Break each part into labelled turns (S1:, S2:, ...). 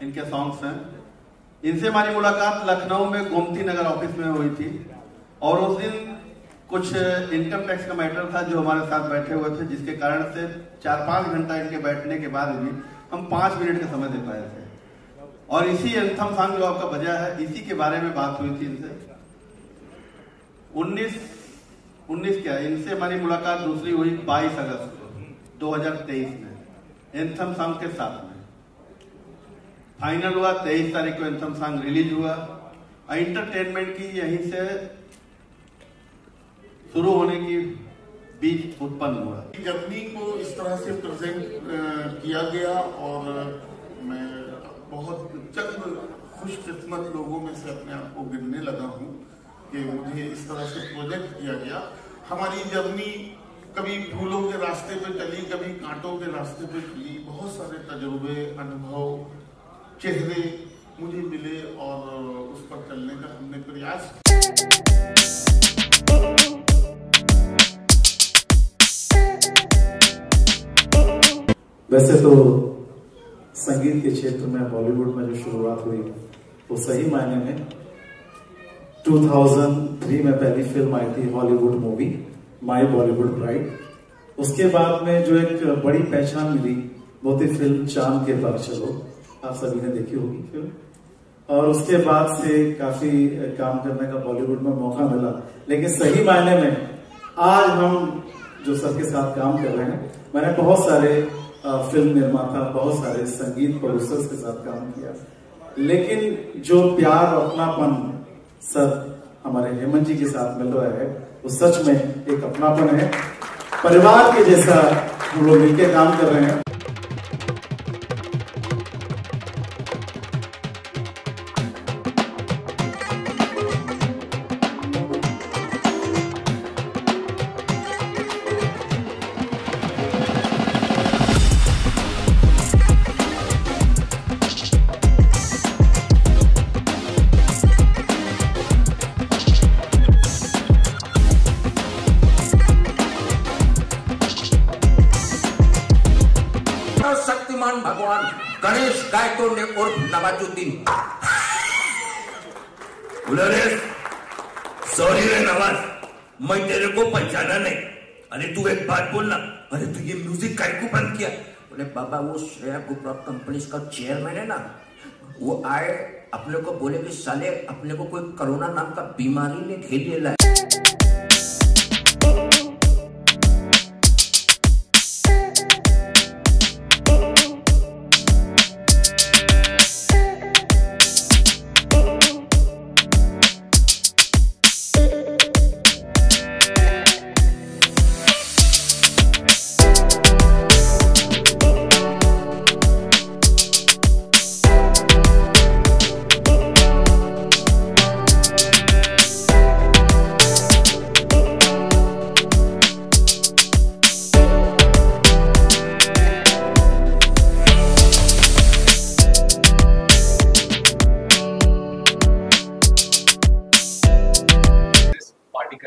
S1: इनके सॉन्ग्स हैं। इनसे हमारी मुलाकात लखनऊ में गोमती नगर ऑफिस में हुई थी और उस दिन कुछ इनकम टैक्स का मैटर था जो हमारे साथ बैठे हुए थे, जिसके कारण से 4-5 घंटा इनके बैठने के बाद भी हम 5 मिनट का समय दे पाए थे। और इसी एंथम सॉन्ग जो आपका बजा है, इसी के बारे में बात हुई थी इनसे। 19 क्या, इनसे हमारी मुलाकात दूसरी हुई 22 अगस्त को 2023 में एंथम सॉन्ग के साथ में। फाइनल हुआ 23 तारीख को एंथम सॉन्ग रिलीज हुआ। एंटरटेनमेंट की यहीं से शुरू होने की बीज उत्पन्न हुआ।
S2: जर्नी को इस तरह से प्रेजेंट किया गया और मैं बहुत चंद खुशकिस्मत लोगों में से अपने आप को गिनने लगा हूँ कि मुझे इस तरह से प्रोजेक्ट किया गया। हमारी जर्नी कभी फूलों के रास्ते पे चली, कभी कांटों के रास्ते पे चली। बहुत सारे तजुर्बे, अनुभव, चेहरे मुझे मिले और उस पर चलने का हमने प्रयास किया।
S3: वैसे तो संगीत के क्षेत्र में बॉलीवुड में जो शुरुआत हुई वो सही मायने में 2003 में पहली फिल्म आई थी Hollywood movie my Bollywood bride. उसके बाद में जो एक बड़ी पहचान मिली वो थी फिल्म चांद के पार चलो, आप सभी ने देखी होगी फिल्म। और उसके बाद से काफी काम करने का बॉलीवुड में मौका मिला। लेकिन सही मायने में आज हम जो सबके साथ काम कर रहे हैं, मैंने बहुत सारे फिल्म निर्माता, बहुत सारे संगीत प्रोड्यूसर्स के साथ काम किया, लेकिन जो प्यार और अपनापन सर हमारे हेमंत जी के साथ मिल रहा है वो सच में एक अपनापन है। परिवार के जैसा हम लोग मिलकर काम कर रहे हैं।
S4: शक्तिमान भगवान गणेश गायकवाड़ ने उर्फ नवाजुद्दीन।
S5: सॉरी रे नवाज, मैं तेरे को पहचाना नहीं। अरे तू एक बात बोलना, अरे तू ये म्यूजिक काय को बंद किया?
S4: बोले बाबा वो श्रेया ग्रुप कंपनीज का चेयरमैन है ना, वो आए अपने को बोले कि साले अपने को कोई कोरोना नाम का बीमारी ने घेर लिया है।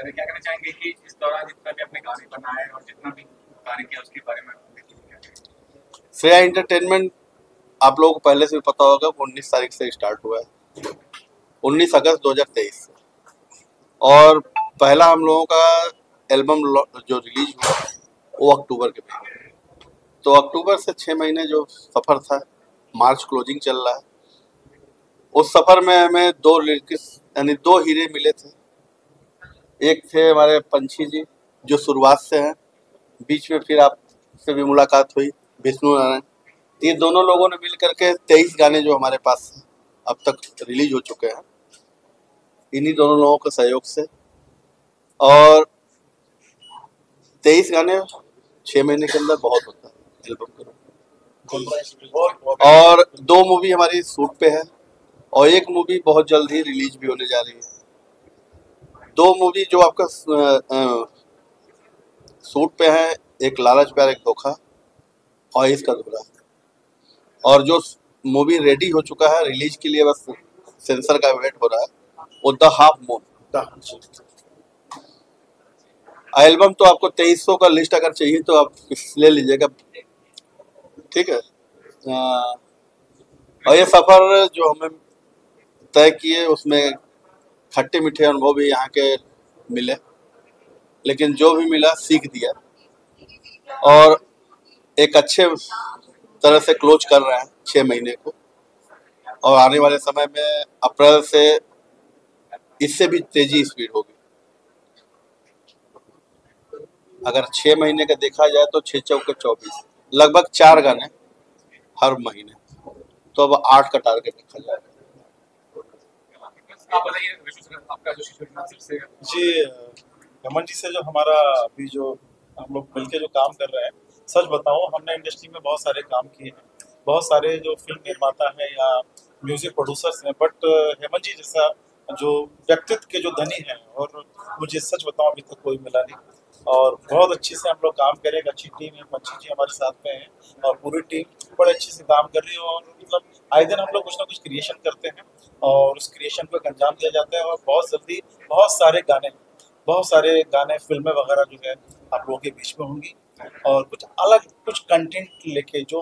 S6: क्या कहना चाहेंगे कि इस दौरान जितना भी अपने गाने बनाए और जितना भी गाने किया उसके बारे में?
S1: श्रेया एंटरटेनमेंट आप लोगों को पहले से भी पता होगा 19 तारीख से स्टार्ट हुआ है, 19 अगस्त 2023 से। और पहला हम लोगों का एल्बम जो रिलीज हुआ वो अक्टूबर के महीने, तो अक्टूबर से 6 महीने जो सफ़र था, मार्च क्लोजिंग चल रहा है। उस सफ़र में हमें 2 लिरिक्स यानी 2 हीरे मिले थे। एक थे हमारे पंछी जी जो शुरुआत से हैं, बीच में फिर आपसे भी मुलाकात हुई विष्णु नारायण। ये दोनों लोगों ने मिल करके 23 गाने जो हमारे पास अब तक रिलीज हो चुके हैं, इन्हीं दोनों लोगों के सहयोग से। और 23 गाने 6 महीने के अंदर बहुत होता है एल्बम का। और 2 मूवी हमारी शूट पे है और एक मूवी बहुत जल्द ही रिलीज भी होने जा रही है। 2 मूवी जो आपका शूट पे है, एक लालच प्यार एक धोखा और इसका धुरा। और जो मूवी रेडी हो चुका है रिलीज के लिए, बस सेंसर का वेट हो रहा है, वो द हाफ मून। एल्बम तो आपको 2300 का लिस्ट अगर चाहिए तो आप ले लीजिएगा, ठीक है। और ये सफ़र जो हमें तय किए उसमें खट्टे मीठे अनुभव भी यहाँ के मिले, लेकिन जो भी मिला सीख दिया और एक अच्छे तरह से क्लोज कर रहे हैं 6 महीने को। और आने वाले समय में अप्रैल से इससे भी तेजी स्पीड होगी। अगर 6 महीने का देखा जाए तो 6 चौके 24, लगभग 4 गाने हर महीने, तो अब 8 का टारगेट रखा जाएगा।
S6: आप बताइए आपका जो शिशु से
S3: जी, रमन जी से जो हमारा अभी जो हम लोग मिलके जो काम कर रहे हैं, सच बताऊं हमने इंडस्ट्री में बहुत सारे काम किए हैं, बहुत सारे जो फिल्म निर्माता हैं या म्यूजिक प्रोड्यूसर्स हैं, बट हेमंत जी जैसा जो व्यक्तित्व के जो धनी हैं, और मुझे सच बताऊं अभी तक कोई मिला नहीं। और बहुत अच्छे से हम लोग काम करें, एक अच्छी टीम है, पंची जी हमारे साथ में हैं और पूरी टीम बड़े अच्छे से काम कर रही है। और मतलब आए दिन हम लोग कुछ ना कुछ क्रिएशन करते हैं और उस क्रिएशन को अंजाम दिया जाता है। और बहुत जल्दी बहुत सारे गाने फिल्में वगैरह जो है आप लोगों के बीच में होंगी, और कुछ अलग कुछ कंटेंट लेके जो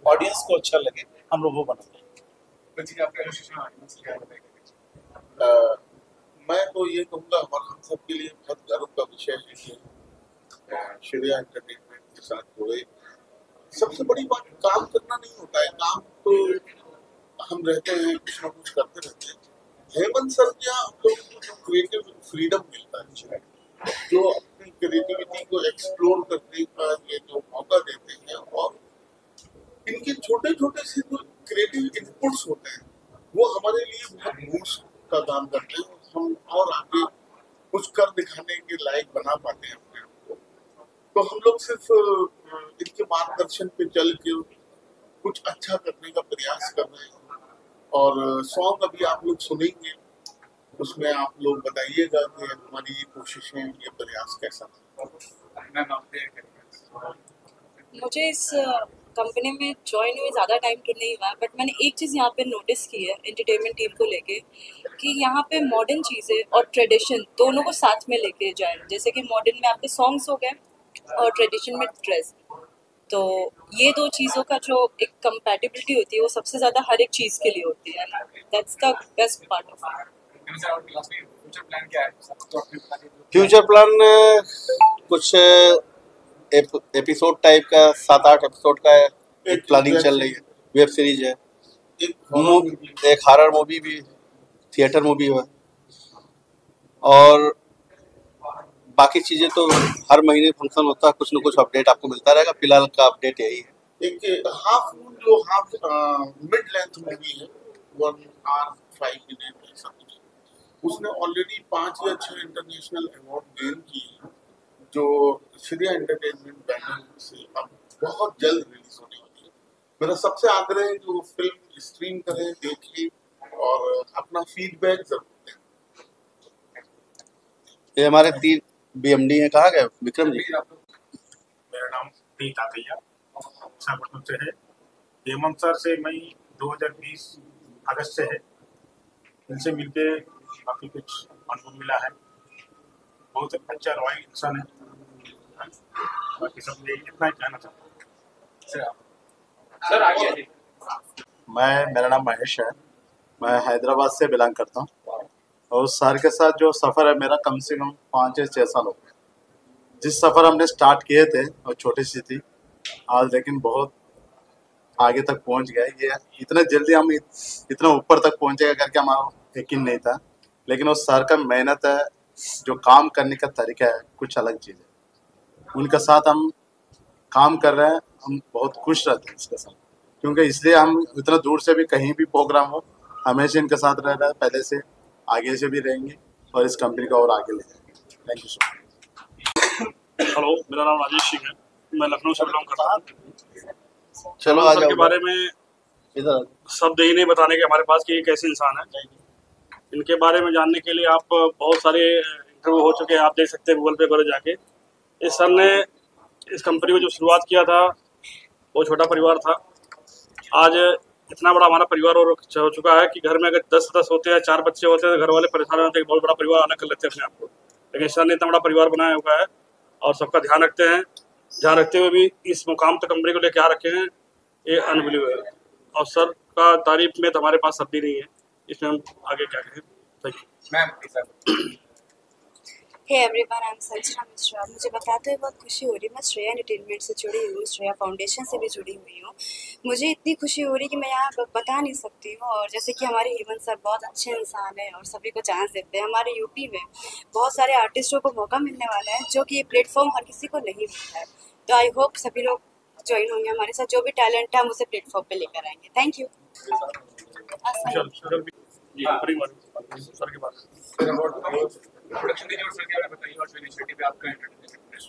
S3: ऑडियंस को अच्छा लगे हम लोग वो बनाएंगे।
S6: आपका जो शिशु क्या बताएंगे?
S2: मैं तो ये कहूँगा और हम सब के लिए बहुत गर्व का विषय है कि श्रेया एंटरटेनमेंट के साथ जुड़े। सबसे बड़ी बात काम करना नहीं होता है, काम तो हम रहते हैं, कुछ ना कुछ करते रहते हैं। हेमंत सर क्या हम लोगों को जो क्रिएटिव फ्रीडम मिलता है, जो अपनी क्रिएटिविटी को एक्सप्लोर करने का ये जो मौका देते हैं, और इनके छोटे छोटे से जो क्रिएटिव इनपुट्स होते हैं वो हमारे लिए बहुत बूस्ट का काम करते हैं। हम और आगे कुछ कर दिखाने के लायक बना पाते हैं अपने आप को। तो हम लोग सिर्फ इनके मार्गदर्शन पे चल के कुछ अच्छा करने का प्रयास कर रहे हैं। और सॉन्ग अभी आप लोग सुनेंगे, उसमें आप लोग बताइएगा कि हमारी ये कोशिशें, ये प्रयास कैसा था।
S7: मुझे इस कंपनी में ज्वाइन हुए ज़्यादा टाइम तो नहीं हुआ, बट मैंने एक चीज़ यहाँ पे नोटिस की है एंटरटेनमेंट टीम को लेके, कि यहाँ पे मॉडर्न चीज़ें और ट्रेडिशन दोनों को साथ में लेके जाए। जैसे कि मॉडर्न में आपके सॉन्ग्स हो गए और ट्रेडिशन में ड्रेस, तो ये दो चीज़ों का जो एक कंपैटिबिलिटी होती है वो सबसे ज़्यादा हर एक चीज़ के लिए होती है ना। That's the best part of it.
S1: Future plan कुछ एपिसोड टाइप का 7-8 एपिसोड का एक प्लानिंग चल रही है। वेब सीरीज है, एक हॉरर मूवी भी, थिएटर मूवी है, और बाकी चीजें तो हर महीने फंक्शन होता है, कुछ न कुछ अपडेट आपको मिलता रहेगा। फिलहाल का अपडेट यही है।
S2: एक हाफ मिड लेंथ मूवी है, 1 hour 5 minute ऐसा कुछ, उसने ऑलरेडी 5 या 6 इंटरनेशनल अवार्ड गेन किए हैं, जो श्रेया एंटरटेनमेंट बैनर से अब बहुत जल्द रिलीज होने वाली है। मेरा सबसे आग्रह है कि वो फिल्म स्ट्रीम करें, देखें और अपना फीडबैक जरूर दें।
S1: ये हमारे 3 BMD हैं, कहाँ गए विक्रम जी?
S8: मेरा नाम पी ताकैया विशाखापट्टनम से है। हेमंत सर से मैं 2020 अगस्त से है, इनसे मिलके काफ़ी कुछ अनुभव मिला है। बहुत अच्छा रॉयल इंसान है। बाकी सब यही इतना ही कहना चाहता हूँ।
S6: सर आगे।
S9: मेरा नाम महेश है, मैं हैदराबाद से बिलोंग करता हूँ, और उस सर के साथ जो सफ़र है मेरा कम से कम 5 या 6 साल हो गए। जिस सफ़र हमने स्टार्ट किए थे और छोटी सी थी, आज लेकिन बहुत आगे तक पहुँच गए। ये इतने जल्दी हम इतना ऊपर तक पहुँचेगा करके हमारा यकीन नहीं था, लेकिन उस सर का मेहनत है, जो काम करने का तरीका है, कुछ अलग चीज़ है। उनके साथ हम काम कर रहे हैं, हम बहुत खुश रहते हैं इसके साथ, क्योंकि इसलिए हम इतना दूर से भी कहीं भी प्रोग्राम हो हमेशा इनके साथ रह रहे हैं, पहले से आगे से भी रहेंगे और इस कंपनी को और आगे ले जाएंगे। Thank you so much.
S8: Hello, मेरा नाम राजेश सिंह है, मैं लखनऊ से बिलोंग करता हूँ।
S1: चलो
S8: सर के बारे में
S1: इधर
S8: शब्द ही नहीं बताने के हमारे पास कि ये कैसे इंसान है। इनके बारे में जानने के लिए आप बहुत सारे इंटरव्यू हो चुके हैं, आप देख सकते हैं गूगल पे पर जाके। इस सर ने इस कंपनी को जो शुरुआत किया था वो छोटा परिवार था, आज इतना बड़ा हमारा परिवार हो चुका है कि घर में अगर 10 सदस्य होते हैं, 4 बच्चे होते हैं, तो घर वाले परेशान होते हैं, बहुत बड़ा परिवार अलग कर लेते हैं अपने आप को। लेकिन सर ने इतना बड़ा परिवार बनाया हुआ है और सबका ध्यान रखते हैं। ध्यान रखते हुए भी इस मुकाम तक कंपनी को लेकर आ रखे हैं, ये अनबिलीवेबल है। और सर का तारीफ में तो हमारे पास शब्द ही नहीं है, इसमें हम आगे क्या कहें। Thank you
S6: ma'am.
S10: Hey everyone, I am Sanjana Mishra. मुझे बताते हुए बहुत खुशी हो रही है। मैं श्रेया एंटरटेनमेंट से जुड़ी हुई हूँ, श्रेया फाउंडेशन से भी जुड़ी हुई हूँ। मुझे इतनी खुशी हो रही है कि मैं यहाँ बता नहीं सकती हूँ। और जैसे कि हमारे हेमंत सर बहुत अच्छे इंसान हैं और सभी को चांस देते हैं। हमारे यूपी में बहुत सारे आर्टिस्टों को मौका मिलने वाला है, जो कि ये प्लेटफॉर्म हर किसी को नहीं मिलता है। तो आई होप सभी लोग ज्वाइन होंगे हमारे साथ। जो भी टैलेंट है हम उसे प्लेटफॉर्म पे लेकर आएंगे। Thank you.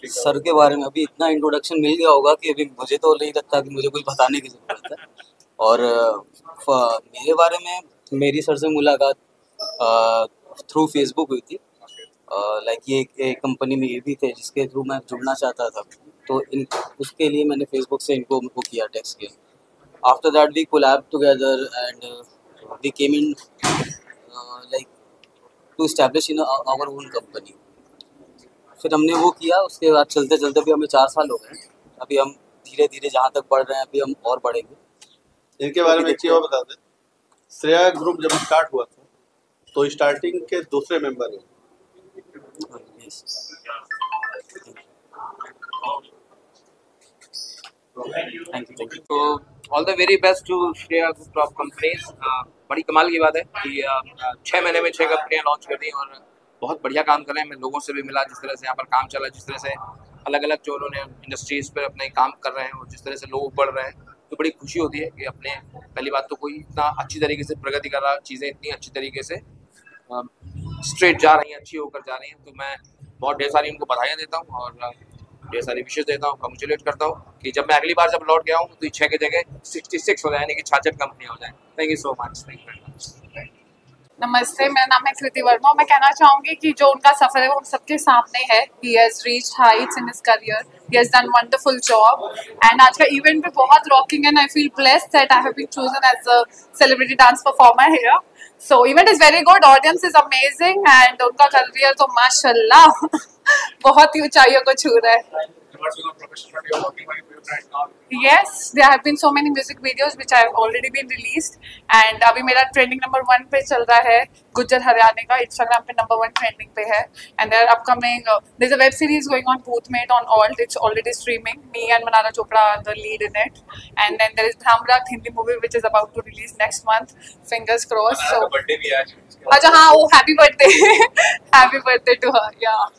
S11: सर के बारे में अभी इतना इंट्रोडक्शन मिल गया होगा कि अभी मुझे तो नहीं लगता कि मुझे कुछ बताने की ज़रूरत है। और मेरे बारे में मेरी सर से मुलाकात थ्रू फेसबुक हुई थी। लाइक ये एक कंपनी में ये भी थे जिसके थ्रू मैं जुड़ना चाहता था, तो उसके लिए मैंने फेसबुक से इनको किया, टेक्स्ट किया। After that we collab together and we came in like to establish in our own company. फिर हमने वो किया, उसके बाद चलते चलते भी हमें 4 साल हो गए। अभी हम धीरे धीरे जहाँ तक बढ़ रहे हैं अभी हम और बढ़ेंगे।
S1: इनके बारे में एक चीज़ और बता दें, श्रेया ग्रुप जब स्टार्ट हुआ था तो स्टार्टिंग के दूसरे मेंबर हैं।
S12: तो all the very best to Shreya group of companies. बड़ी कमाल की बात है कि 6 महीने में 6 कंपनियां लॉन्च कर दी और बहुत बढ़िया काम कर रहे हैं। मैं लोगों से भी मिला, जिस तरह से यहाँ पर काम चला, जिस तरह से अलग अलग जो उन्होंने इंडस्ट्रीज पर अपने काम कर रहे हैं और जिस तरह से लोग बढ़ रहे हैं, तो बड़ी खुशी होती है कि अपने पहली बात तो कोई इतना अच्छी तरीके से प्रगति कर रहा है, चीज़ें इतनी अच्छी तरीके से स्ट्रेट जा रही हैं, अच्छी होकर जा रही हैं। तो मैं बहुत ढेर सारी उनको बधाइयाँ देता हूँ और ढेर सारी विशेष देता हूँ, कंग्रेचुलेट करता हूँ कि जब मैं अगली बार जब लौट गया हूँ तो 6 की जगह 66 हो जाए, यानी कि 66 कंपनियाँ हो जाए। Thank you so much. Thank you.
S13: नमस्ते, मेरा नाम है कृति वर्मा। मैं कहना चाहूँगी कि जो उनका सफ़र है वो हम सबके सामने है। He has reached heights in his career. He has done wonderful job. And आज का इवेंट भी बहुत rocking and I feel blessed that I have been chosen as a celebrity dance performer here. So event is very good, audience is amazing and उनका career तो माशाल्लाह बहुत ही ऊंचाइयों को छू रहा है। Yes, there have been so many music videos which have already been released and अभी मेरा trending number 1 पे चल रहा है, गुज्जर हरियाणा का Instagram पे number 1 trending पे है। And there are upcoming there's a web series going on Boothmate on Alt. It's already streaming. Me and Manara Chopra are the lead in it. And then there is Bhamrat Hindi movie which is about to release next month. Fingers crossed. So birthday भी आज। अच्छा हाँ, वो happy birthday, happy birthday to her. Yeah.